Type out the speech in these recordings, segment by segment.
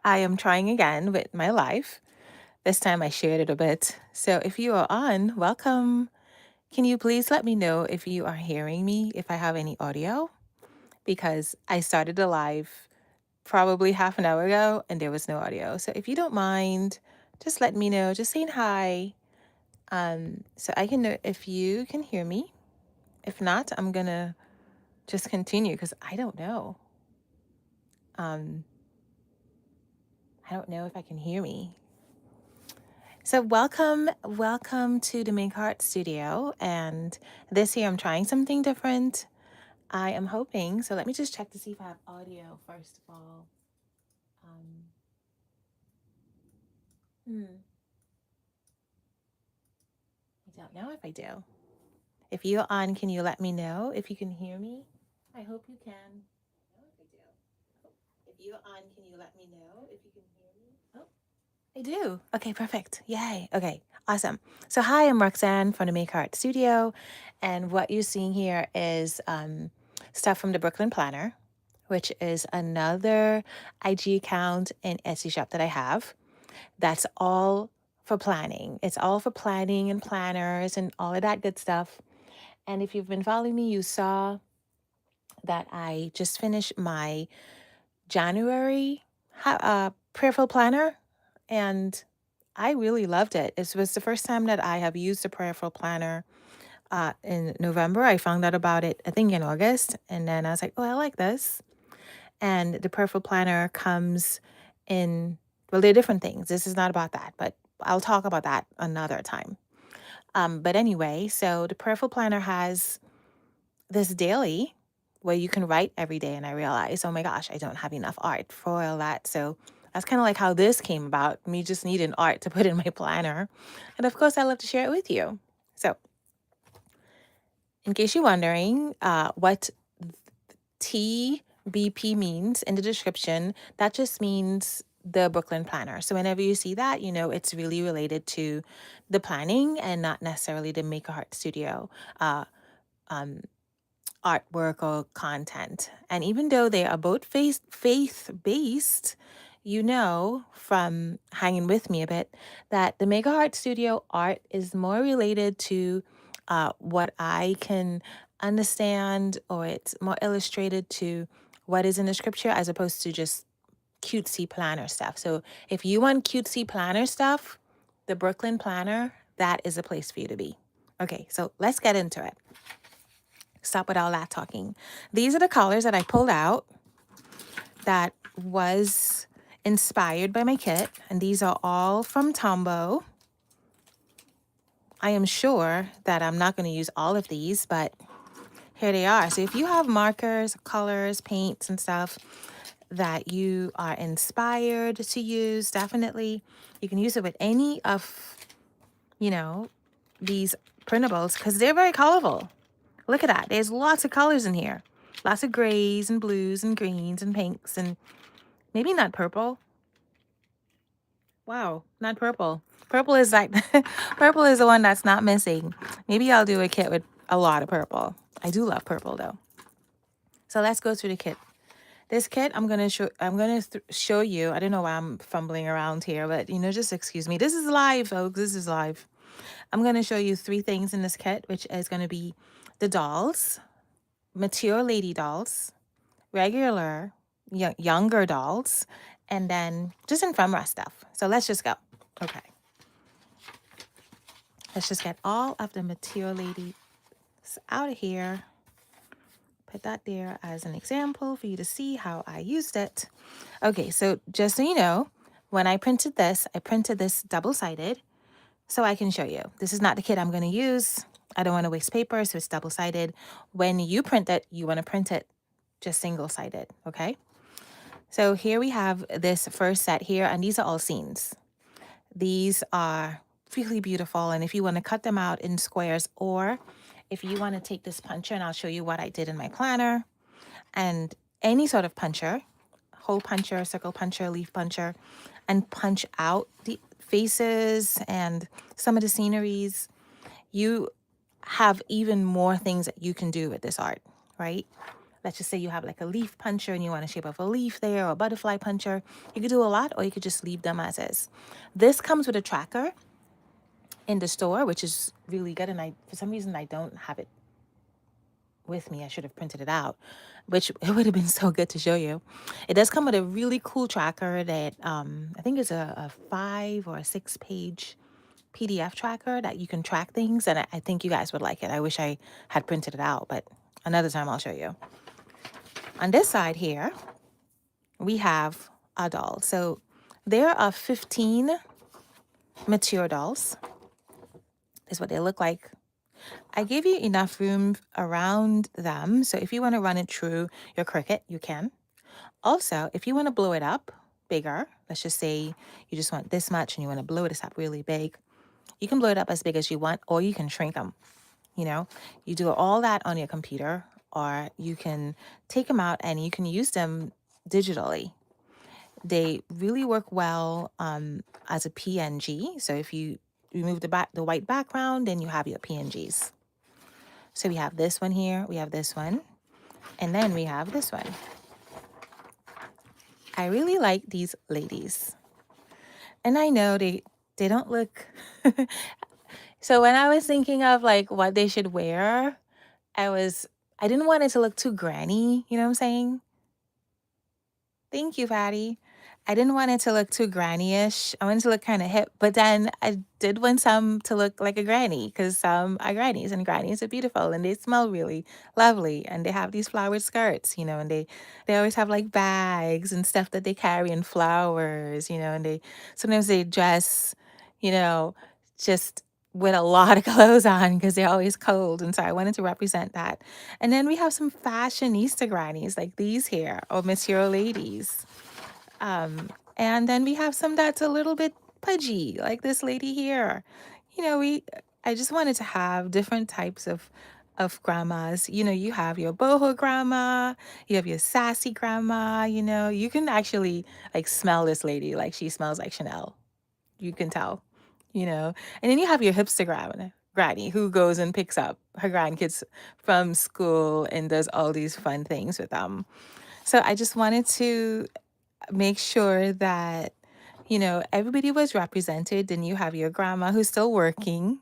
I am trying again with my live. This time I shared it a bit. So if you are on, welcome. Can you please let me know if you are hearing me, if I have any audio? Because I started the live probably half an hour ago and there was no audio. So if you don't mind, just let me know, just saying hi. So I can know if you can hear me. If not, I'm gonna just continue because I don't know. Um, I don't know if I can hear me. So welcome to the Make Heart Studio. And this year I'm trying something different. I am hoping. So let me just check to see if I have audio first of all. Um, I don't know if I do. If you're on, can you let me know if you can hear me? I hope you can. I don't know if I do. If you're on, can you let me know if you can hear me? Oh, I do. Okay, perfect. Yay. Okay, awesome. So, hi, I'm Roxanne from the Make Art Studio. And what you're seeing here is stuff from the Brooklyn Planner, which is another IG account and Etsy shop that I have. That's all for planning. It's all for planning and planners and all of that good stuff. And if you've been following me, you saw that I just finished my January prayerful planner, and I really loved it. It was the first time that I have used a prayerful planner in November. I found out about it, I think, in August. And then I was like, oh, I like this. And the prayerful planner comes in, well, they're different things. This is not about that, but I'll talk about that another time. But anyway, so the prayerful planner has this daily where you can write every day. And I realized, oh my gosh, I don't have enough art for all that. So that's kind of like how this came about, me just needing art to put in my planner. And of course, I love to share it with you. So, in case you're wondering what TBP means in the description, that just means the Brooklyn Planner. So, whenever you see that, you know it's really related to the planning and not necessarily the Make a Heart Studio. Uh, um, Artwork or content. And even though they are both faith based, you know from hanging with me a bit that the Mega Art Studio art is more related to what I can understand, or it's more illustrated to what is in the scripture as opposed to just cutesy planner stuff. So if you want cutesy planner stuff, the Brooklyn Planner, that is a place for you to be. Okay, so let's get into it. Stop with all that talking. These are the colors that I pulled out that was inspired by my kit. And these are all from Tombow. I am sure that I'm not going to use all of these, but here they are. So if you have markers, colors, paints, and stuff that you are inspired to use, definitely you can use it with any of, these printables because they're very colorful. Look at that. There's lots of colors in here. Lots of grays and blues and greens and pinks and maybe not purple. Wow, not purple. Purple is like purple is the one that's not missing. Maybe I'll do a kit with a lot of purple. I do love purple though. So let's go through the kit. This kit show you. I don't know why I'm fumbling around here, but just excuse me. This is live, folks. This is live. I'm going to show you 3 things in this kit, which is going to be the dolls, mature lady dolls, regular younger dolls, and then just ephemera stuff. So let's just go. Okay. Let's just get all of the mature ladies out of here. Put that there as an example for you to see how I used it. Okay, so just so you know, when I printed this double-sided so I can show you. This is not the kit I'm going to use. I don't want to waste paper, so it's double-sided. When you print it, you want to print it just single-sided, okay? So here we have this first set here, and these are all scenes. These are really beautiful, and if you want to cut them out in squares, or if you want to take this puncher, and I'll show you what I did in my planner, and any sort of puncher, hole puncher, circle puncher, leaf puncher, and punch out the faces and some of the sceneries, you have even more things that you can do with this art, right? let's just say you have like a leaf puncher and you want a shape of a leaf there, or a butterfly puncher. You could do a lot, or you could just leave them as is. This comes with a tracker in the store, which is really good. And for some reason, I don't have it with me. I should have printed it out, which it would have been so good to show you. It does come with a really cool tracker that I think is a 5 or a 6 page PDF tracker that you can track things. And I think you guys would like it. I wish I had printed it out, but another time I'll show you. On this side here, we have a doll. So there are 15 mature dolls. This is what they look like. I gave you enough room around them. So if you want to run it through your Cricut, you can. Also, if you want to blow it up bigger, let's just say you just want this much and you want to blow this up really big, you can blow it up as big as you want, or you can shrink them. You know, you do all that on your computer, or you can take them out and you can use them digitally. They really work well as a PNG. So if you remove the white background, then you have your PNGs. So we have this one here, we have this one, and then we have this one. I really like these ladies. And I know they don't look so when I was thinking of like what they should wear, I didn't want it to look too granny, you know what I'm saying? Thank you, Patty. I didn't want it to look too granny-ish. I wanted it to look kind of hip, but then I did want some to look like a granny because some are grannies and grannies are beautiful and they smell really lovely and they have these flowered skirts, you know, and they always have like bags and stuff that they carry and flowers, you know, and they sometimes they dress, you know, just with a lot of clothes on because they're always cold. And so I wanted to represent that. And then we have some fashionista grannies like these here, or material ladies. And then we have some that's a little bit pudgy, like this lady here. You know, I just wanted to have different types of grandmas. You know, you have your boho grandma, you have your sassy grandma, you know, you can actually like smell this lady like she smells like Chanel. You can tell, you know. And then you have your hipster granny who goes and picks up her grandkids from school and does all these fun things with them. So I just wanted to make sure that, you know, everybody was represented. Then you have your grandma who's still working,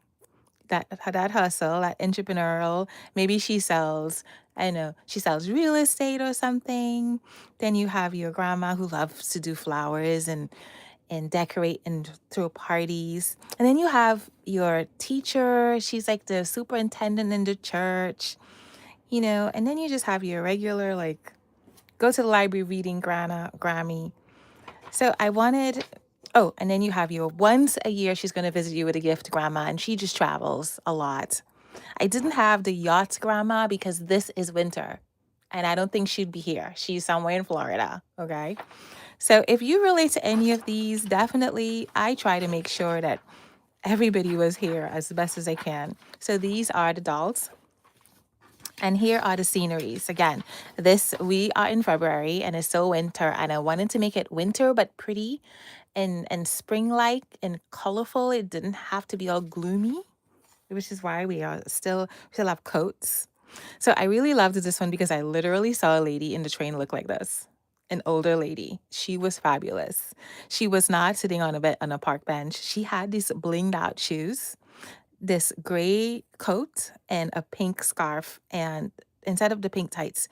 that hustle, that entrepreneurial. Maybe she sells, I know, she sells real estate or something. Then you have your grandma who loves to do flowers and decorate and throw parties. And then you have your teacher. She's like the superintendent in the church, you know. And then you just have your regular, like, go to the library reading Grammy. So I wanted, oh, and then you have your once a year, she's going to visit you with a gift grandma, and she just travels a lot. I didn't have the yacht grandma because this is winter, and I don't think she'd be here. She's somewhere in Florida, okay? So if you relate to any of these, definitely I try to make sure that everybody was here as best as I can. So these are the dolls. And here are the sceneries. Again, we are in February and it's still winter, and I wanted to make it winter but pretty and spring-like and colorful. It didn't have to be all gloomy, which is why we still have coats. So I really loved this one because I literally saw a lady in the train look like this. An older lady. She was fabulous. She was not sitting on a park bench. She had these blinged out shoes, this gray coat, and a pink scarf. And instead of the pink tights,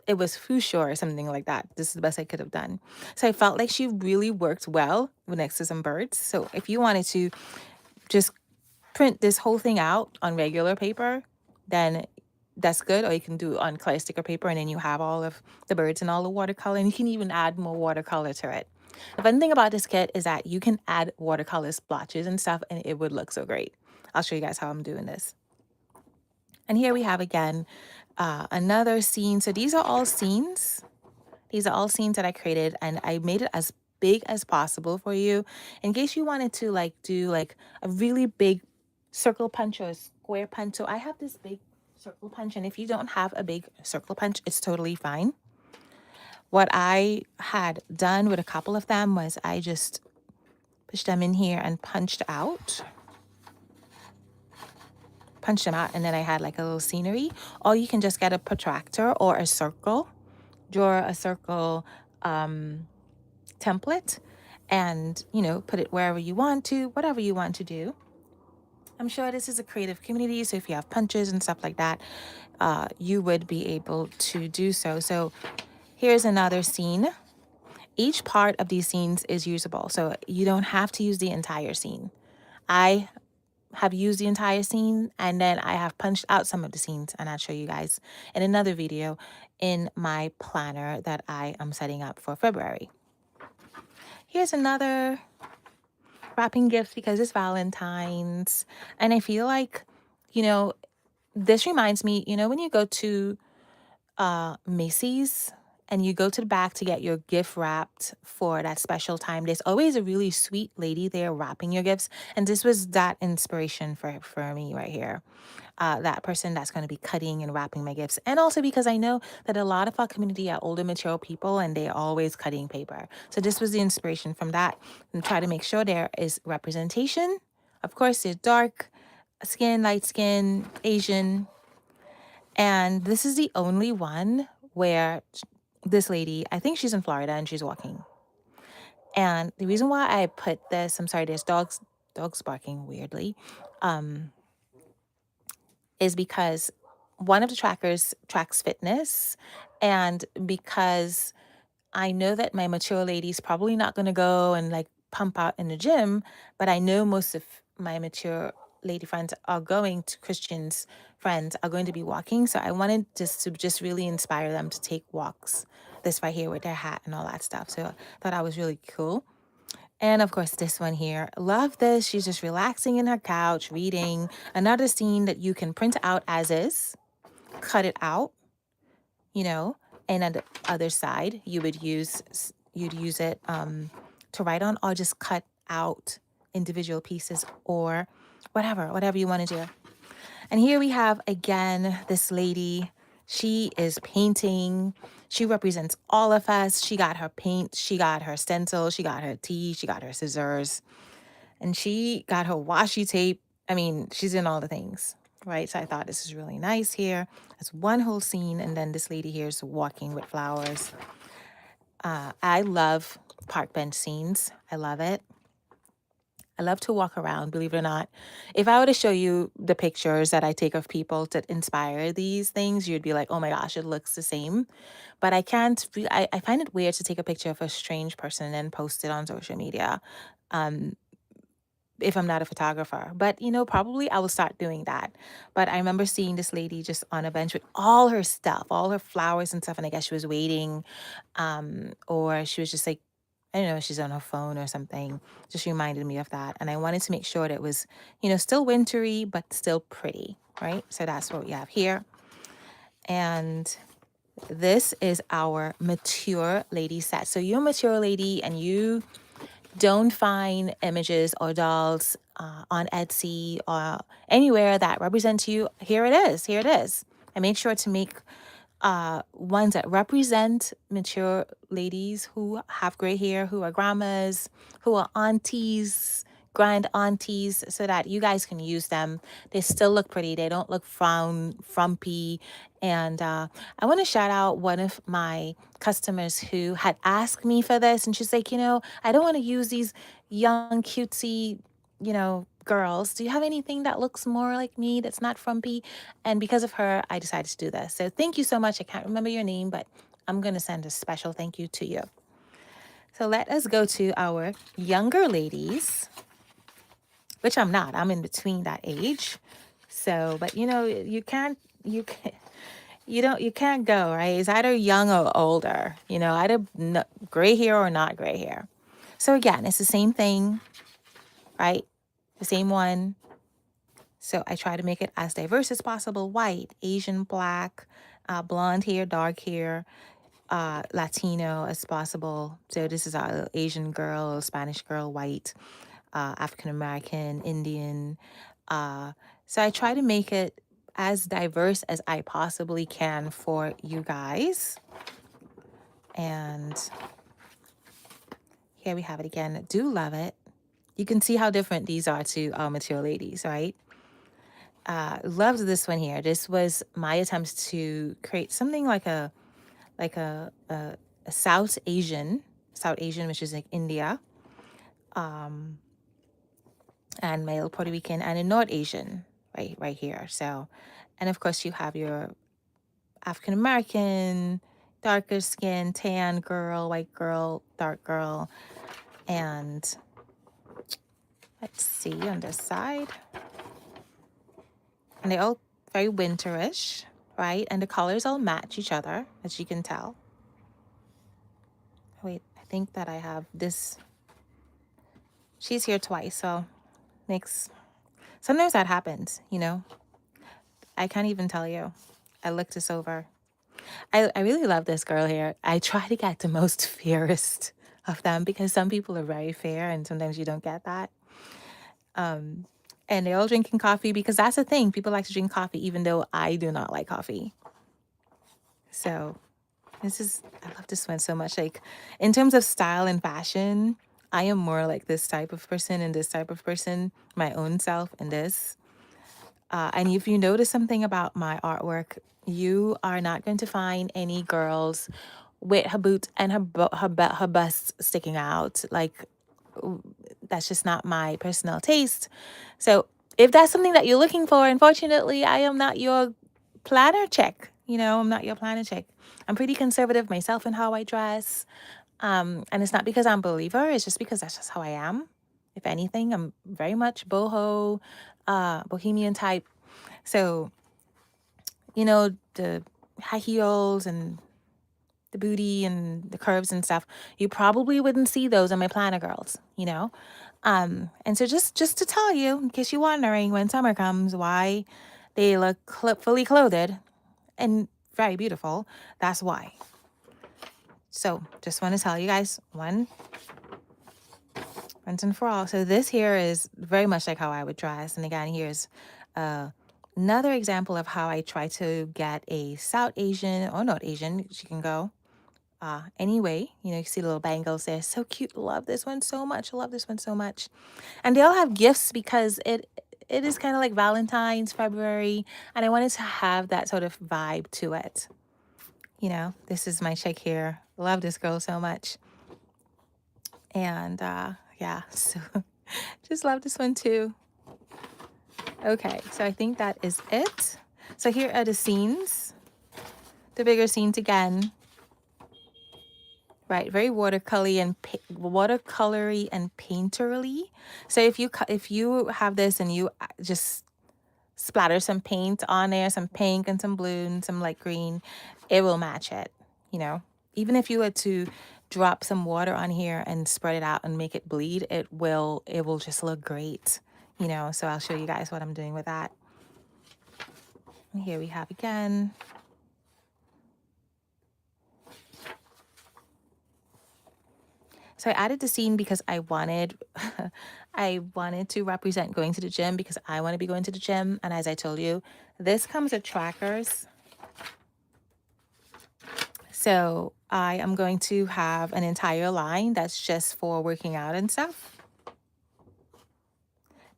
it was fuchsia or something like that. This is the best I could have done. So I felt like she really worked well next to some birds. So if you wanted to just print this whole thing out on regular paper, then that's good. Or you can do on clear sticker paper, and then you have all of the birds and all the watercolor, and you can even add more watercolor to it. The fun thing about this kit is that you can add watercolor splotches and stuff, and it would look so great. I'll show you guys how I'm doing this. And here we have again another scene. So these are all scenes. These are all scenes that I created, and I made it as big as possible for you in case you wanted to like do like a really big circle punch or a square punch. So I have this big circle punch, and if you don't have a big circle punch, it's totally fine. What I had done with a couple of them was I just pushed them in here and punched punched them out, and then I had like a little scenery. Or you can just get a protractor or a circle, draw a circle template, and put it wherever you want to, whatever you want to do. I'm sure this is a creative community, so if you have punches and stuff like that, you would be able to do so. So here's another scene. Each part of these scenes is usable, so you don't have to use the entire scene. I have used the entire scene, and then I have punched out some of the scenes, and I'll show you guys in another video in my planner that I am setting up for February. Here's another wrapping gifts because it's Valentine's, and I feel like, this reminds me, when you go to Macy's and you go to the back to get your gift wrapped for that special time, there's always a really sweet lady there wrapping your gifts. And this was that inspiration for me right here. That person that's going to be cutting and wrapping my gifts. And also because I know that a lot of our community are older, mature people, and they're always cutting paper. So this was the inspiration from that. And try to make sure there is representation. Of course, there's dark skin, light skin, Asian. And this is the only one where this lady, I think she's in Florida and she's walking. And the reason why I put this, I'm sorry, there's dogs barking weirdly, is because one of the trackers tracks fitness. And because I know that my mature lady's probably not going to go and like pump out in the gym, but I know most of my mature lady friends are going to Christians friends are going to be walking. So I wanted just really inspire them to take walks. This right here with their hat and all that stuff. So I thought that was really cool. And of course, this one here, love this. She's just relaxing in her couch, reading. Another scene that you can print out as is, cut it out, and on the other side, you'd use it to write on, or just cut out individual pieces, or whatever you want to do. And here we have again this lady. She is painting. She represents all of us. She got her paint, she got her stencil, she got her tea, she got her scissors, and she got her washi tape. I mean, she's in all the things, right? So I thought this is really nice here. It's one whole scene, and then this lady here is walking with flowers. I love park bench scenes. I love it. I love to walk around, believe it or not. If I were to show you the pictures that I take of people to inspire these things, you'd be like, oh my gosh, it looks the same. But I can't, I find it weird to take a picture of a strange person and then post it on social media. If I'm not a photographer. But, probably I will start doing that. But I remember seeing this lady just on a bench with all her stuff, all her flowers and stuff. And I guess she was waiting, or she was just like, I don't know, she's on her phone or something. Just reminded me of that. And I wanted to make sure that it was, still wintry, but still pretty, right? So that's what we have here. And this is our mature lady set. So you're a mature lady and you don't find images or dolls on Etsy or anywhere that represents you. Here it is. I made sure to make ones that represent mature ladies who have gray hair, who are grandmas, who are aunties, grand aunties, so that you guys can use them. They still look pretty. They don't look frumpy. And I want to shout out one of my customers who had asked me for this. And she's like, I don't want to use these young, cutesy, girls. Do you have anything that looks more like me that's not frumpy? And because of her, I decided to do this. So thank you so much. I can't remember your name, but I'm going to send a special thank you to you. So let us go to our younger ladies, which I'm not. I'm in between that age. So, but you can't go, right? It's either young or older, either gray hair or not gray hair. So again, it's the same thing, right? The same one. So I try to make it as diverse as possible. White, Asian, black, blonde hair, dark hair, Latino as possible. So this is our Asian girl, Spanish girl, white, African-American, Indian. So I try to make it as diverse as I possibly can for you guys. And here we have it again. Do love it. You can see how different these are to mature ladies, right? Loved this one here. This was my attempt to create something like a South Asian, which is like India, and male Puerto Rican, and a North Asian, right here. So, and of course you have your African American, darker skin, tan girl, white girl, dark girl, and let's see on this side, and they all very winterish, right? And the colors all match each other, as you can tell. Wait, I think that I have this. She's here twice, so makes sometimes that happens, you know. I can't even tell you. I looked this over. I really love this girl here. I try to get the most fairest of them because some people are very fair and sometimes you don't get that. And they're all drinking coffee because that's the thing. People like to drink coffee even though I do not like coffee. So I love this one so much. Like in terms of style and fashion, I am more like this type of person and this type of person, my own self and this. And if you notice something about my artwork, you are not going to find any girls with her boots and her bust sticking out. Like that's just not my personal taste. So if that's something that you're looking for, unfortunately, I am not your planner chick. You know, I'm not your planner chick. I'm pretty conservative myself in how I dress. And it's not because I'm a believer. It's just because that's just how I am. If anything, I'm very much boho, bohemian type. So, you know, the high heels and the booty and the curves and stuff, you probably wouldn't see those on my planner girls, you know? And so just to tell you, in case you're wondering when summer comes, why they look fully clothed and very beautiful, that's why. So just want to tell you guys once and for all. So this here is very much like how I would dress. And again, here's another example of how I try to get a South Asian or North Asian, she can go. Anyway, you know, you see the little bangles there. So cute. Love this one so much. Love this one so much. And they all have gifts because it is kind of like Valentine's, February, and I wanted to have that sort of vibe to it. You know, this is my chick here. Love this girl so much. And yeah, so just love this one too. Okay, so I think that is it. So here are the scenes, the bigger scenes again. Right, very watercolory and painterly. So if you have this and you just splatter some paint on there, some pink and some blue and some light green, it will match it, you know. Even if you were to drop some water on here and spread it out and make it bleed, it will just look great, you know. So I'll show you guys what I'm doing with that. And here we have again. So I added the scene because I wanted to represent going to the gym because I want to be going to the gym. And as I told you, this comes with trackers. So I am going to have an entire line that's just for working out and stuff.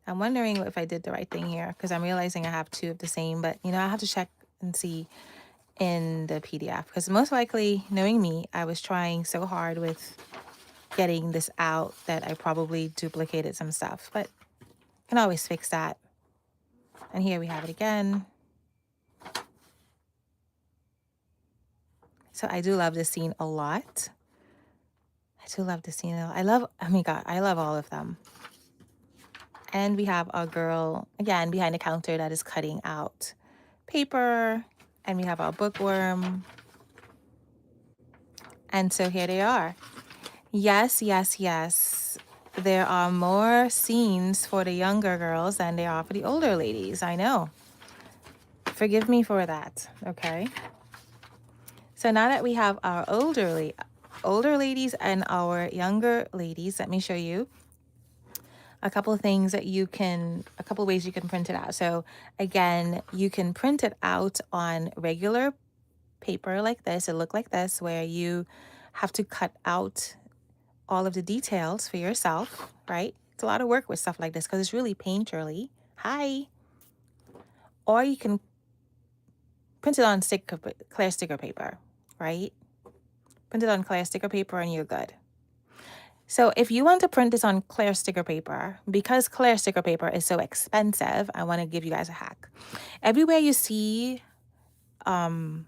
I'm wondering if I did the right thing here because I'm realizing I have two of the same, but you know, I have to check and see in the PDF because most likely, knowing me, I was trying so hard with getting this out that I probably duplicated some stuff, but can always fix that. And here we have it again. So I do love this scene a lot. I do love this scene. Oh my God, I love all of them. And we have our girl, again, behind the counter that is cutting out paper. And we have our bookworm. And so here they are. Yes, yes, yes. There are more scenes for the younger girls than there are for the older ladies. I know. Forgive me for that, okay? So now that we have our older ladies and our younger ladies, let me show you a couple of things that a couple of ways you can print it out. So again, you can print it out on regular paper like this. It look like this, where you have to cut out all of the details for yourself, right? It's a lot of work with stuff like this because it's really painterly. Hi. or you can print it on clear sticker paper, right? Print it on clear sticker paper and you're good. So if you want to print this on clear sticker paper, because clear sticker paper is so expensive, I want to give you guys a hack. Everywhere you see some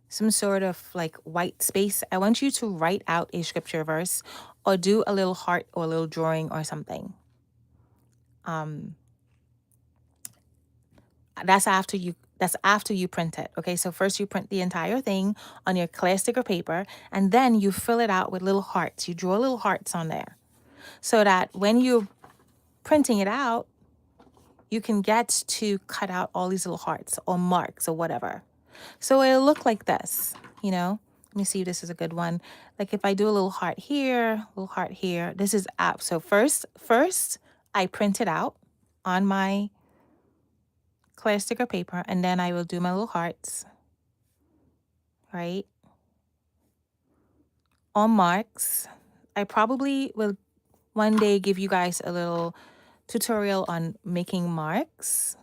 sort of like white space, I want you to write out a scripture verse or do a little heart or a little drawing or something. That's after you print it. Okay, so first you print the entire thing on your clear sticker paper, and then you fill it out with little hearts. You draw little hearts on there so that when you're printing it out, you can get to cut out all these little hearts or marks or whatever. So it'll look like this, you know. Let me see if this is a good one. Like if I do a little heart here, little heart here, this is up. So first I print it out on my clear sticker paper, and then I will do my little hearts, right? All marks. I probably will one day give you guys a little tutorial on making marks,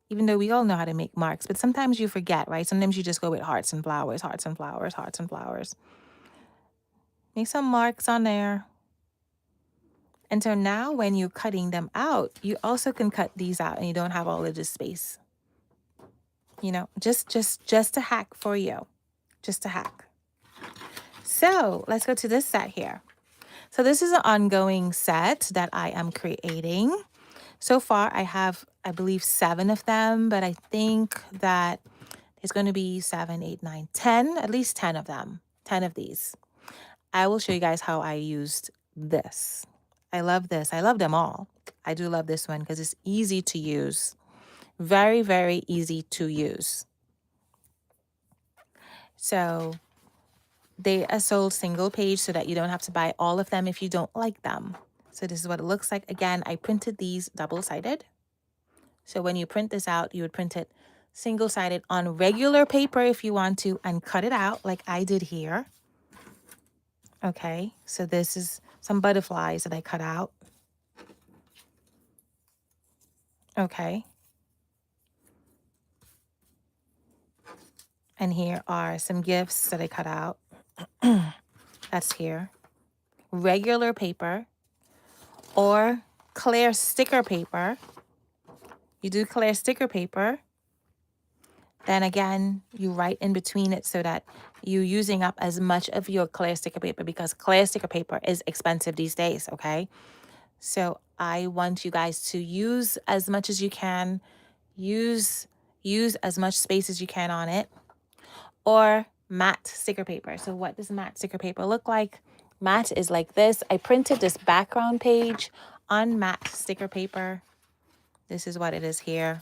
even though we all know how to make marks, but sometimes you forget, right? Sometimes you just go with hearts and flowers, hearts and flowers, hearts and flowers. Make some marks on there. And so now when you're cutting them out, you also can cut these out and you don't have all of this space. You know, just a hack for you. Just a hack. So let's go to this set here. So this is an ongoing set that I am creating. So far, I have, I believe, 7 of them, but I think that there's going to be 7, 8, 9, 10, at least 10 of them, 10 of these. I will show you guys how I used this. I love this. I love them all. I do love this one because it's easy to use. Very, very easy to use. So they are sold single page so that you don't have to buy all of them if you don't like them. So this is what it looks like. Again, I printed these double-sided. So when you print this out, you would print it single-sided on regular paper if you want to and cut it out like I did here. Okay, so this is some butterflies that I cut out. Okay. And here are some gifts that I cut out. That's here. Regular paper or clear sticker paper. You do clear sticker paper. Then again, you write in between it so that you're using up as much of your clear sticker paper because clear sticker paper is expensive these days, okay? So I want you guys to use as much as you can. Use as much space as you can on it. Or matte sticker paper. So what does matte sticker paper look like? Matte is like this. I printed this background page on matte sticker paper. This is what it is here.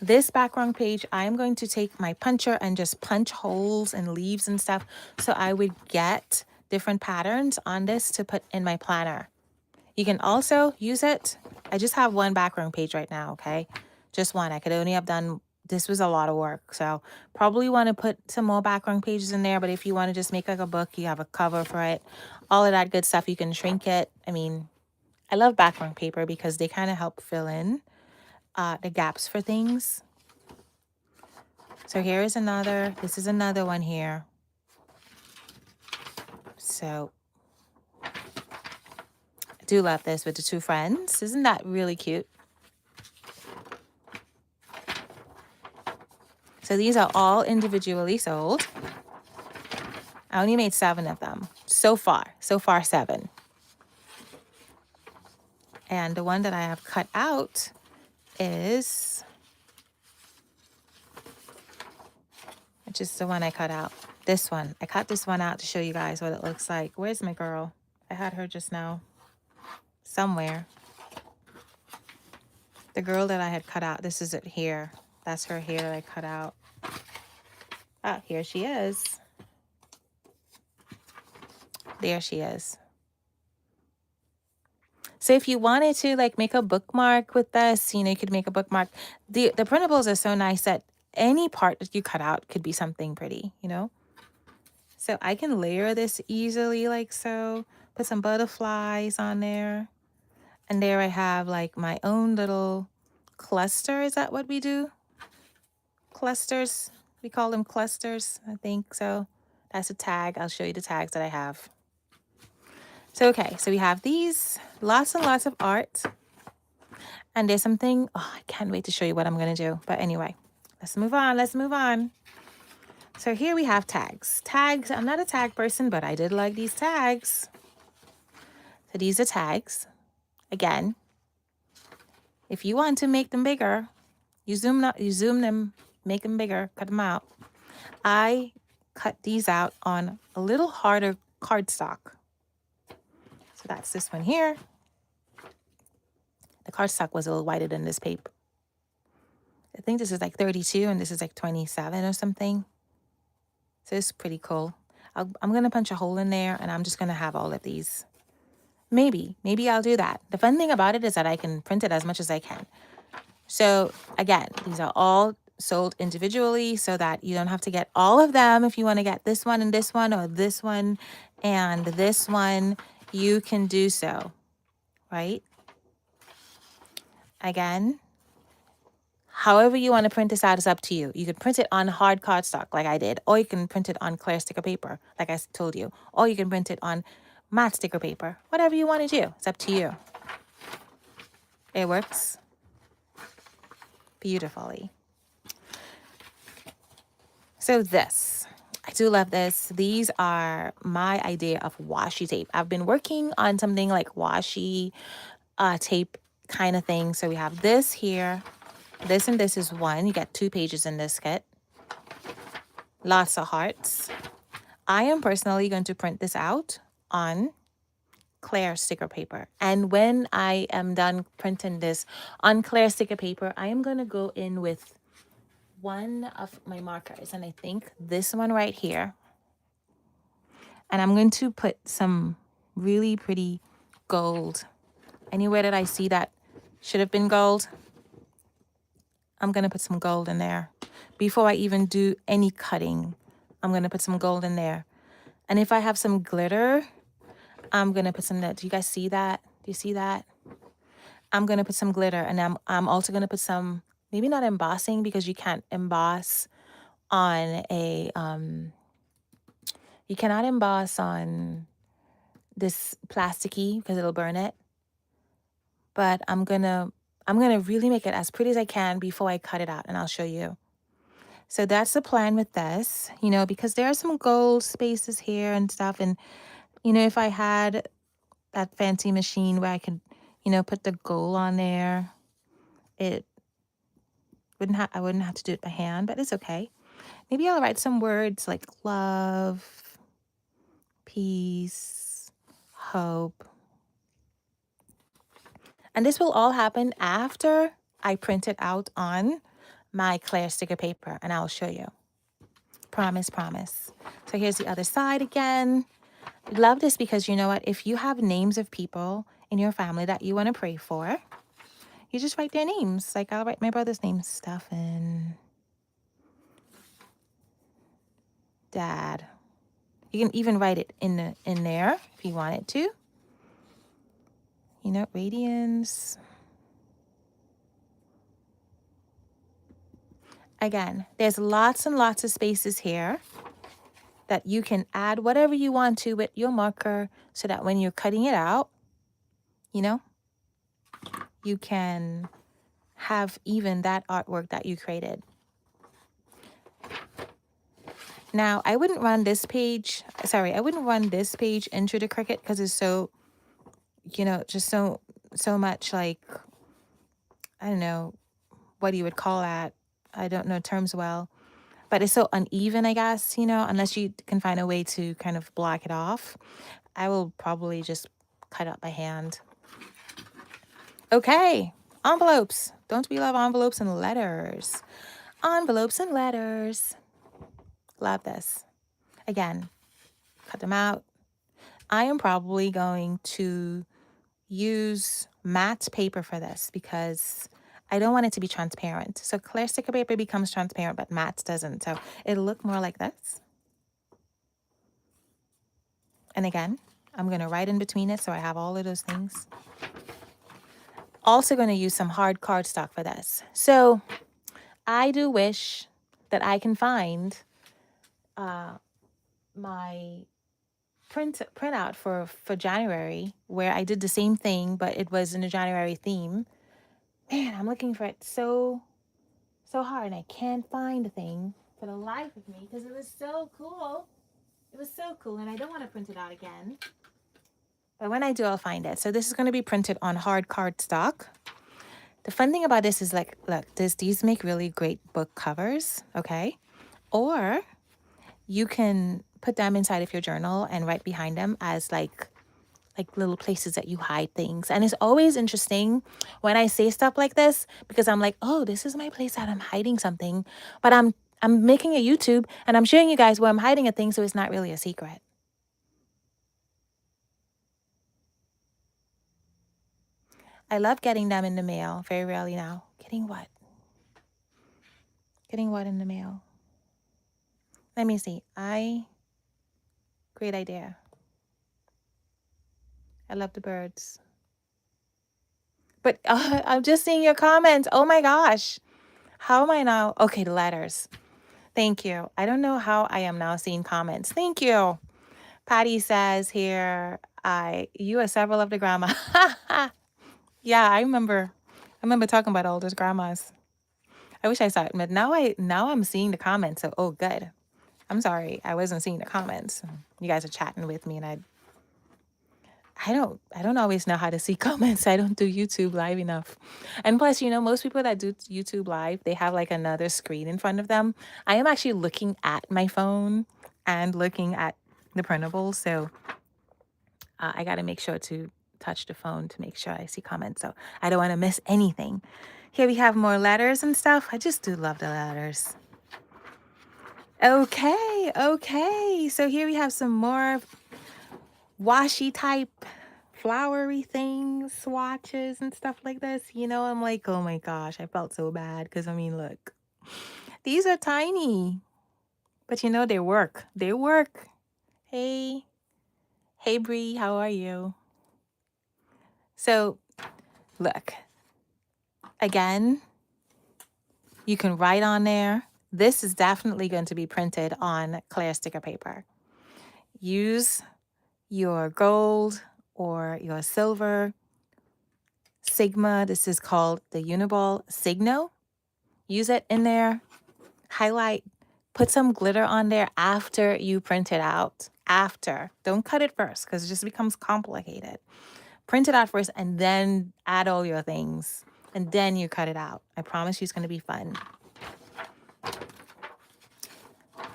This background page, I'm going to take my puncher and just punch holes and leaves and stuff so I would get different patterns on this to put in my planner. You can also use it. I just have one background page right now, okay? Just one. I could only have done, this was a lot of work. So probably want to put some more background pages in there. But if you want to just make like a book, you have a cover for it. All of that good stuff, you can shrink it. I mean, I love background paper because they kind of help fill in the gaps for things. So here is another, this is another one here. So I do love this with the 2 friends. Isn't that really cute? So these are all individually sold. I only made 7 of them so far. So far, 7. And the one that I have cut out is, which is the one I cut out. This one. I cut this one out to show you guys what it looks like. Where's my girl? I had her just now. Somewhere. The girl that I had cut out. This is it here. That's her hair that I cut out. Ah, here she is. There she is. So if you wanted to like make a bookmark with this, you know, you could make a bookmark. The printables are so nice that any part that you cut out could be something pretty, you know. So I can layer this easily like so. Put some butterflies on there. And there I have like my own little cluster. Is that what we do? Clusters. We call them clusters, I think so. That's a tag. I'll show you the tags that I have. So, okay, so we have these, lots and lots of art. And there's something, oh, I can't wait to show you what I'm going to do. But anyway, let's move on. Let's move on. So here we have tags. Tags, I'm not a tag person, but I did like these tags. So these are tags. Again, if you want to make them bigger, you zoom them, make them bigger, cut them out. I cut these out on a little harder cardstock. So that's this one here. The cardstock was a little whiter than this paper. I think this is like 32 and this is like 27 or something. So it's pretty cool. I'm going to punch a hole in there and I'm just going to have all of these. Maybe I'll do that. The fun thing about it is that I can print it as much as I can. So again, these are all sold individually so that you don't have to get all of them. If you want to get this one and this one or this one and this one, you can do so, right? Again, however you want to print this out is up to you. You can print it on hard cardstock like I did, or you can print it on clear sticker paper like I told you, or you can print it on matte sticker paper. Whatever you want to do, it's up to you. It works beautifully. So this, I do love this. These are my idea of washi tape. I've been working on something like washi tape kind of thing. So we have this here. This and this is one. You get 2 pages in this kit. Lots of hearts. I am personally going to print this out on clear sticker paper. And when I am done printing this on clear sticker paper, I am going to go in with one of my markers. And I think this one right here. And I'm going to put some really pretty gold. Anywhere that I see that should have been gold, I'm going to put some gold in there. Before I even do any cutting, I'm going to put some gold in there. And if I have some glitter, I'm going to put some, do you guys see that? Do you see that? I'm going to put some glitter, and I'm also going to put some, maybe not embossing because you can't emboss on a, you cannot emboss on this plasticky because it'll burn it. But I'm gonna really make it as pretty as I can before I cut it out, and I'll show you. So that's the plan with this, you know, because there are some gold spaces here and stuff. And, you know, if I had that fancy machine where I could, you know, put the gold on there, I wouldn't have to do it by hand, but it's okay. Maybe I'll write some words like love, peace, hope. And this will all happen after I print it out on my clear sticker paper, and I'll show you. Promise, promise. So here's the other side again. Love this because you know what? If you have names of people in your family that you want to pray for, you just write their names. Like I'll write my brother's name, Stephen. Dad. You can even write it in there if you wanted to. You know, radiance. Again, there's lots and lots of spaces here that you can add whatever you want to with your marker so that when you're cutting it out, you know, you can have even that artwork that you created. Now, I wouldn't run this page into the Cricut because it's so, you know, just so much like, I don't know what you would call that. I don't know terms well, but it's so uneven, I guess, you know, unless you can find a way to kind of block it off. I will probably just cut up by hand. Okay, envelopes. Don't we love envelopes and letters? Envelopes and letters. Love this. Again, cut them out. I am probably going to use matte paper for this because I don't want it to be transparent. So clear sticker paper becomes transparent, but matte doesn't. So it'll look more like this. And again, I'm going to write in between it so I have all of those things. also going to use some hard cardstock for this. So I do wish that I can find my printout for January, where I did the same thing, but it was in a January theme. Man, I'm looking for it so hard, and I can't find the thing for the life of me because it was so cool. It was so cool, and I don't want to print it out again. But when I do, I'll find it. So this is going to be printed on hard cardstock. The fun thing about this is, like, look, these make really great book covers, okay? Or you can put them inside of your journal and write behind them as like little places that you hide things. And it's always interesting when I say stuff like this, because I'm like, oh, this is my place that I'm hiding something, but I'm making a YouTube and I'm showing you guys where I'm hiding a thing, so it's not really a secret. I love getting them in the mail. Very rarely now. Getting what? Getting what in the mail? Let me see. Great idea. I love the birds. But I'm just seeing your comments. Oh my gosh. How am I now? Okay, the letters. Thank you. I don't know how I am now seeing comments. Thank you. Patty says here, you are several of the grandma. Yeah, I remember talking about all those grandmas. I wish I saw it, but now I'm seeing the comments. So, oh, good. I'm sorry, I wasn't seeing the comments. You guys are chatting with me, and I don't always know how to see comments. I don't do YouTube live enough. And plus, most people that do YouTube live, they have like another screen in front of them. I am actually looking at my phone and looking at the printables. So I got to make sure to touch the phone to make sure I see comments. So I don't want to miss anything. Here we have more letters and stuff. I just do love the letters. Okay. So here we have some more washi type flowery things, swatches and stuff like this. I'm like, oh my gosh, I felt so bad because look, these are tiny, but they work. They work. Hey Bree, how are you? So look, again, you can write on there. This is definitely going to be printed on clear sticker paper. Use your gold or your silver Sigma. This is called the Uniball Signo. Use it in there. Highlight. Put some glitter on there after you print it out. After. Don't cut it first because it just becomes complicated. Print it out first and then add all your things. And then you cut it out. I promise you it's going to be fun.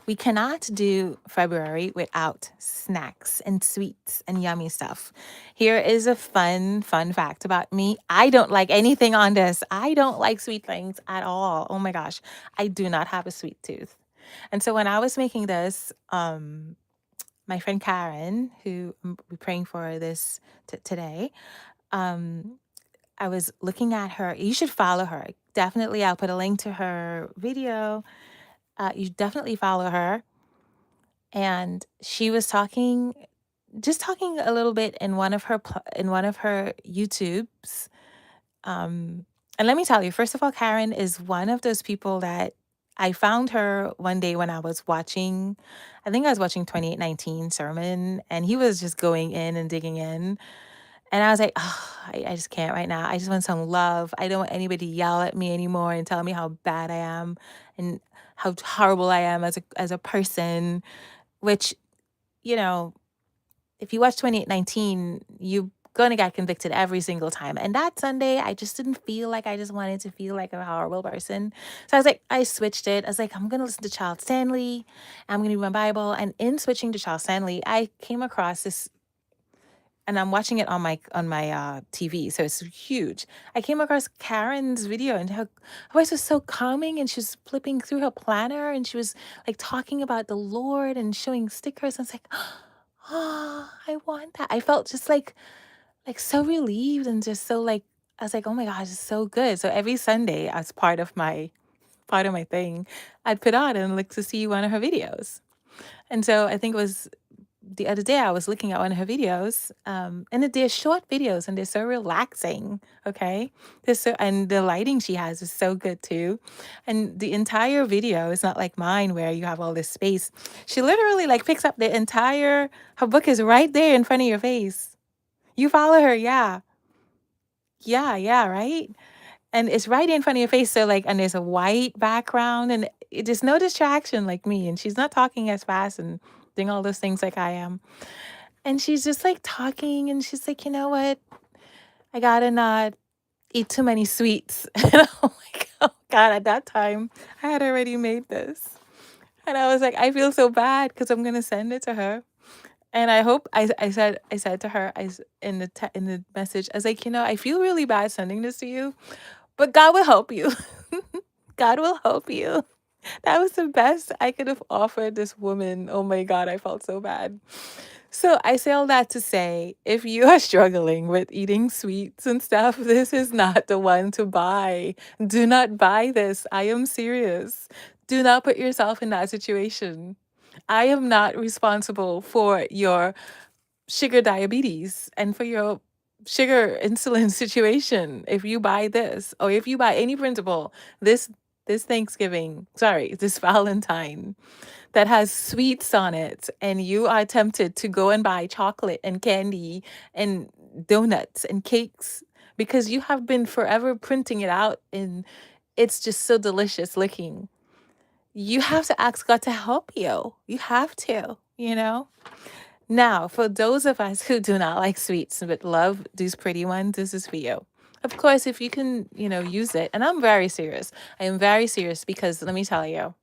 We cannot do February without snacks and sweets and yummy stuff. Here is a fun fact about me. I don't like anything on this. I don't like sweet things at all. Oh my gosh. I do not have a sweet tooth. And so when I was making this, my friend Karen, who we're praying for this today, I was looking at her. You should follow her. Definitely, I'll put a link to her video. You definitely follow her. And she was talking a little bit in one of her YouTubes. And let me tell you, first of all, Karen is one of those people that I found her one day when I was watching, I think I was watching 2819 sermon, and he was just going in and digging in. And I was like, oh, I just can't right now. I just want some love. I don't want anybody to yell at me anymore and tell me how bad I am and how horrible I am as a person, which, if you watch 2819, you're going to get convicted every single time. And that Sunday, I just didn't feel like I just wanted to feel like a horrible person. So I was like, I switched it. I was like, I'm going to listen to Charles Stanley. I'm going to read my Bible. And in switching to Charles Stanley, I came across this, and I'm watching it on my TV, so it's huge. I came across Karen's video, and her voice was so calming, and she was flipping through her planner, and she was like talking about the Lord and showing stickers. I was like, oh, I want that. I felt just like so relieved and just so like, I was like, oh my gosh, it's so good. So every Sunday, as part of my thing, I'd put on and look to see one of her videos. And so I think it was the other day I was looking at one of her videos, and they're short videos and they're so relaxing. Okay, and the lighting she has is so good too, and the entire video is not like mine where you have all this space. She literally like picks up the entire. Her book is right there in front of your face. You follow her, yeah, yeah, right. And it's right in front of your face. So like, and there's a white background, and there's no distraction like me. And she's not talking as fast and doing all those things like I am. And she's just like talking, and she's like, you know what? I gotta not eat too many sweets. And I'm like, oh God, at that time, I had already made this. And I was like, I feel so bad because I'm gonna send it to her. And I hope I said to her in the message, I was like, you know, I feel really bad sending this to you, but God will help you. God will help you. That was the best I could have offered this woman. Oh my God, I felt so bad. So I say all that to say, if you are struggling with eating sweets and stuff, this is not the one to buy. Do not buy this. I am serious. Do not put yourself in that situation. I am not responsible for your sugar diabetes and for your sugar insulin situation. If you buy this, or if you buy any printable this Thanksgiving, sorry, this Valentine that has sweets on it, and you are tempted to go and buy chocolate and candy and donuts and cakes because you have been forever printing it out and it's just so delicious looking. You have to ask God to help you. You have to, you know? Now, for those of us who do not like sweets but love these pretty ones, this is for you. Of course, if you can, use it. And I'm very serious. I am very serious because let me tell you,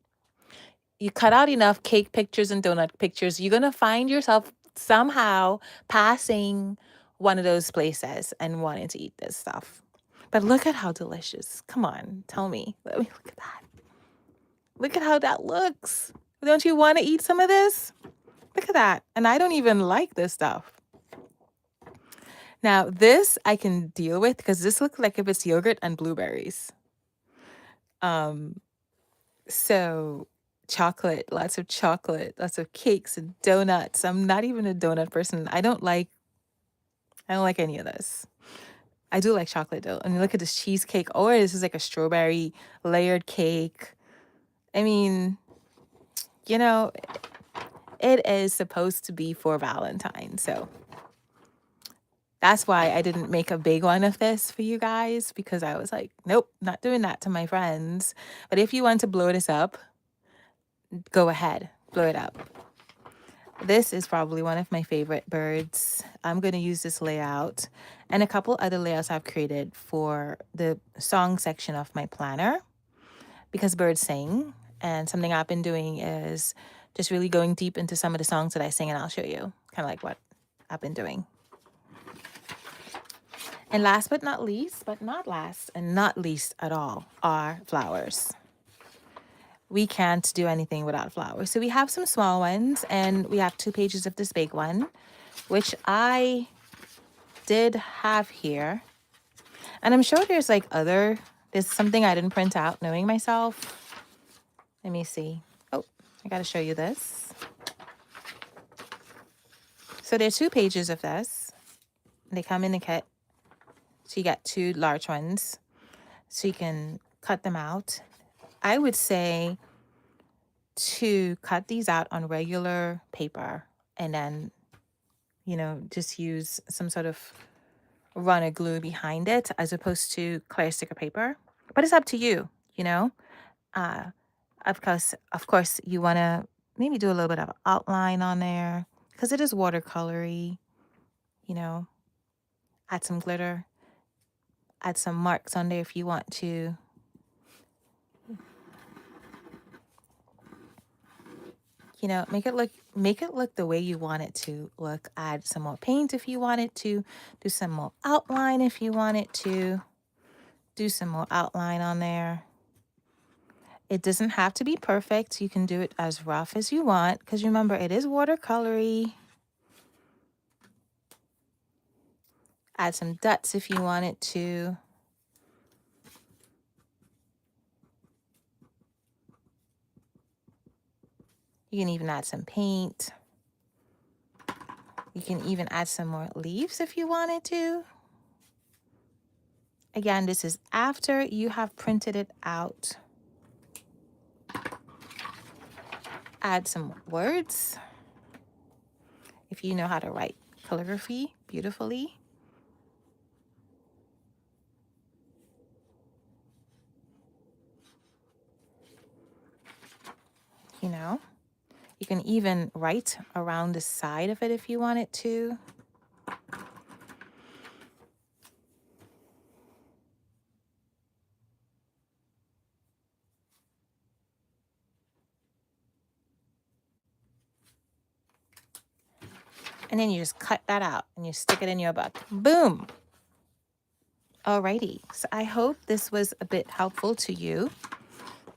you cut out enough cake pictures and donut pictures, you're going to find yourself somehow passing one of those places and wanting to eat this stuff. But look at how delicious. Come on, tell me. Let me look at that. Look at how that looks. Don't you want to eat some of this? Look at that. And I don't even like this stuff. Now, this I can deal with because this looks like if it's yogurt and blueberries. Um, so chocolate, lots of cakes and donuts. I'm not even a donut person. I don't like any of this. I do like chocolate though. I mean, look at this cheesecake. Oh, this is like a strawberry layered cake. I mean, you know, it is supposed to be for Valentine. So that's why I didn't make a big one of this for you guys, because I was like, nope, not doing that to my friends. But if you want to blow this up, go ahead, blow it up. This is probably one of my favorite birds. I'm going to use this layout and a couple other layouts I've created for the song section of my planner because birds sing. And something I've been doing is just really going deep into some of the songs that I sing, and I'll show you kind of like what I've been doing. And last but not least, but not last and not least at all, are flowers. We can't do anything without flowers. So we have some small ones, and we have 2 pages of this big one, which I did have here. And I'm sure there's something I didn't print out knowing myself. Let me see. Oh, I got to show you this. So there's 2 pages of this. They come in a kit. So you got 2 large ones. So you can cut them out. I would say to cut these out on regular paper and then, just use some sort of runner glue behind it as opposed to clear sticker paper. But it's up to you, you know. Uh, of course, you want to maybe do a little bit of outline on there because it is watercolory, you know. Add some glitter, add some marks on there if you want to. Make it look the way you want it to look. Add some more paint if you want it to. Do some more outline if you want it to. Do some more outline on there. It doesn't have to be perfect. You can do it as rough as you want because remember, it is watercolory. Add some dots if you want it to. You can even add some paint. You can even add some more leaves if you wanted to. Again, this is after you have printed it out. Add some words if you know how to write calligraphy beautifully. You know, you can even write around the side of it if you wanted to. And then you just cut that out and you stick it in your book. Boom. Alrighty. So I hope this was a bit helpful to you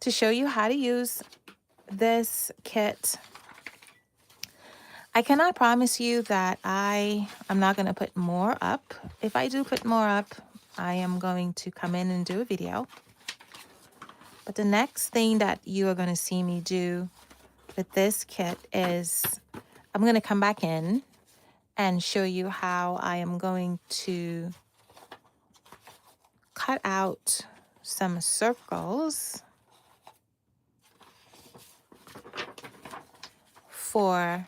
to show you how to use this kit. I cannot promise you that I'm not going to put more up. If I do put more up, I am going to come in and do a video. But the next thing that you are going to see me do with this kit is I'm going to come back in and show you how I am going to cut out some circles for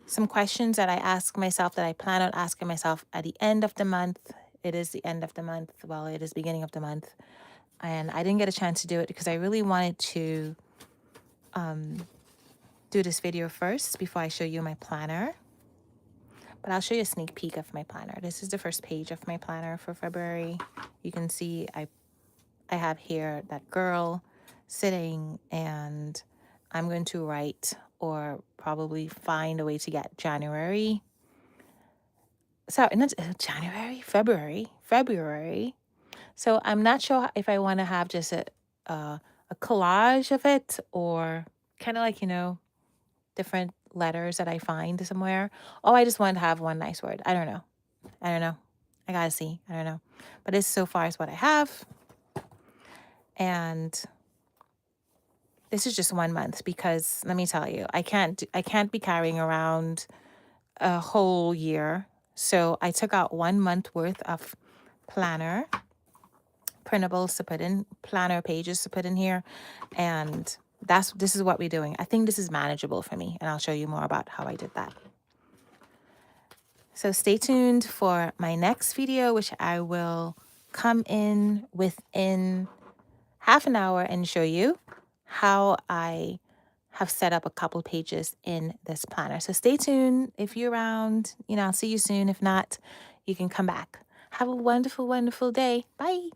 some questions that I ask myself, that I plan on asking myself at the end of the month. It is the end of the month. Well, it is beginning of the month. And I didn't get a chance to do it because I really wanted to do this video first before I show you my planner. But I'll show you a sneak peek of my planner. This is the first page of my planner for February. You can see I have here that girl sitting, and I'm going to write or probably find a way to get January. Sorry, not January, February. So I'm not sure if I want to have just a collage of it, or kind of like, different letters that I find somewhere. Oh, I just want to have one nice word. I don't know. I gotta see. I don't know. But this so far is what I have. And this is just 1 month because let me tell you, I can't be carrying around a whole year. So I took out 1 month worth of planner printables to put in, planner pages to put in here, and this is what we're doing. I think this is manageable for me, and I'll show you more about how I did that. So stay tuned for my next video, which I will come in within half an hour and show you how I have set up a couple pages in this planner. So stay tuned. If you're around, I'll see you soon. If not, you can come back. Have a wonderful, wonderful day. Bye.